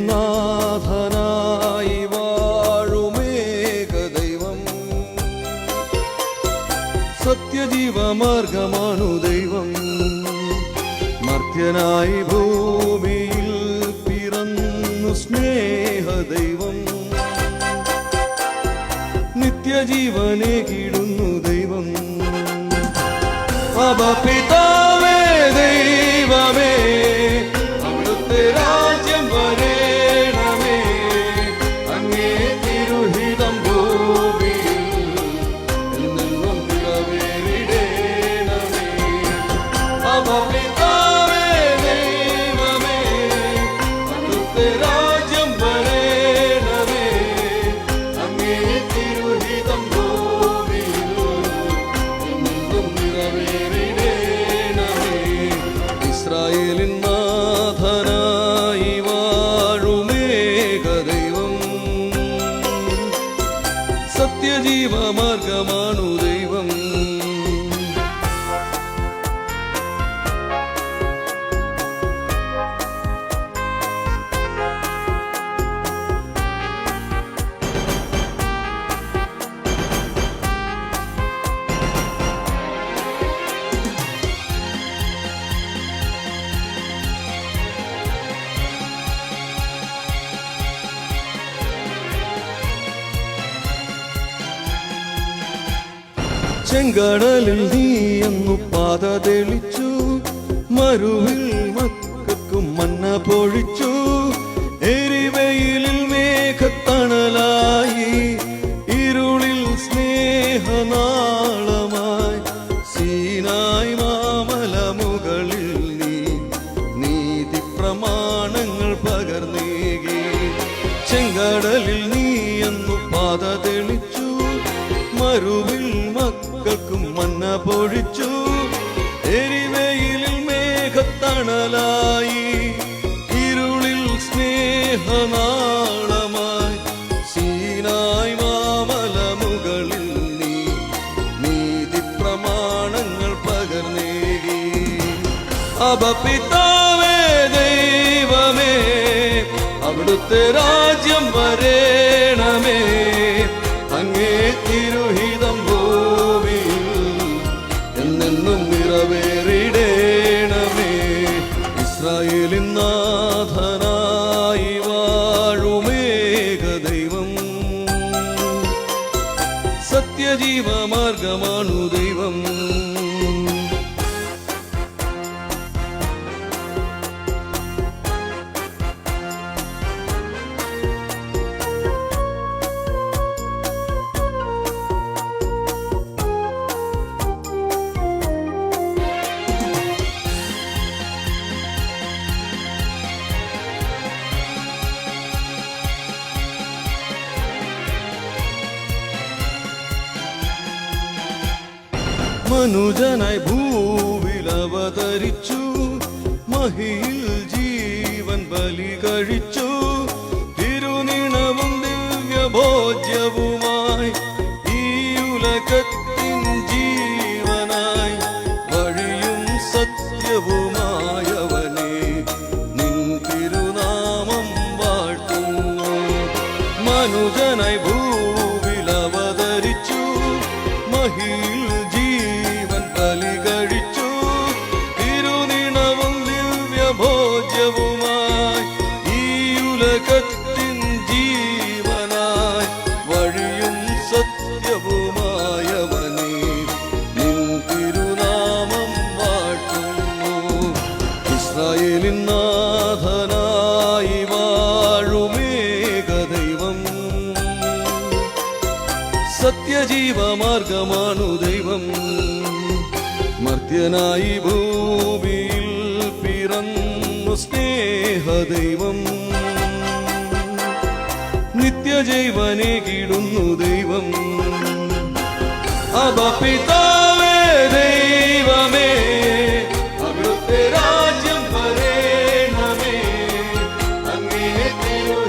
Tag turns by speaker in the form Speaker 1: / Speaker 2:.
Speaker 1: നാഥനായി വാഴുമേക ദൈവം, സത്യജീവമാർഗമാണു ദൈവം. മർത്യനായി ഭൂമിയിൽ പിറന്നു സ്നേഹ ദൈവം, നിത്യജീവനെ കീടുന്നു ദൈവം. അബ പിതാവേ ദൈവമേ, അവിടുത്തെ രാജ്യം വരേണമേ, അങ്ങേ തിരുഹിതം ഭൂമിയിൽ എന്നെന്നും നിറവേറിടേണമേ. അബ പിതാവേ ദൈവമേ, അവിടുത്തെ രാജ്യം വരേണമേ, അങ്ങേ തിരുഹിതം ഭൂമിയിൽ എന്നെന്നും നിറവേറിടേണമേ. ഇസ്രായേലിൻ നാഥനായി വാഴുമേക ദൈവം, സത്യജീവമാർഗമാണു ദൈവം. ചെങ്കടലിൽ നീയെന്നു പാത തെളിച്ചു, മരുവിൽ മക്കൾക്കും മന്ന പൊഴിച്ചു. എരിവെയിലിൽ മേഘത്തണലായി, ഇരുളിൽ സ്നേഹനാളമായി, സീനായ് മാമലമുകളിൽ നീ നീതി പ്രമാണങ്ങൾ പകർന്നേകി. ചെങ്കടലിൽ നീയെന്നു പാത തെളിച്ചു, മരുവിൽ മക്കൾക്കും മന്ന പൊഴിച്ചു. എരിവെയിലിൽ മേഘത്തണലായി, ഇരുളിൽ സ്നേഹനാളമായി, സീനായ് മാമലമുകളിൽ നീ നീതി പ്രമാണങ്ങൾ പകർന്നേകി. അബ പിതാവേ ദൈവമേ, അവിടുത്തെ രാജ്യം വരേണമേ, അങ്ങേ തിരുഹിതം ഭൂമിയിൽ എന്നെന്നും നിറവേറിടേണമേ. ഇസ്രായേലിൻ നാഥനായി വാഴുമേക ദൈവം, സത്യജീവമാർഗമാണു ദൈവം. മനുജനായി ഭൂവിൽ അവതരിച്ചു, മഹിയിൽ ജീവൻ ബലി കഴിച്ചു. തിരുനിണവും ദിവ്യഭോജ്യവുമായി, ഈ ഉലകത്തിൻ ജീവനായി, വഴിയും സത്യവുമായവനെ നിൻ തിരുനാമം വാഴ്ത്തുന്നു. മനുജനായി ഭൂവിൽ അവതരിച്ചു, മഹിയിൽ ബലി കഴിച്ചു. തിരുനിണവും ദിവ്യഭോജ്യവുമായി, ഈ ഉലകത്തിൻ ജീവനായി, വഴിയും സത്യവുമായവനെ നിൻ തിരുനാമം വാഴ്ത്തുന്നു. ഇസ്രായേലിൻ നാഥനായി വാഴുമേക ദൈവം, സത്യജീവമാർഗമാണു ദൈവം. മർത്യനായി ഭൂമിയിൽ പിറന്നു സ്നേഹ ദൈവം, നിത്യജീവനെ കീടുന്നു ദൈവം. അബ പിതാവേ ദൈവമേ, അവിടുത്തെ രാജ്യം വരേണമേ, അങ്ങേ തിരു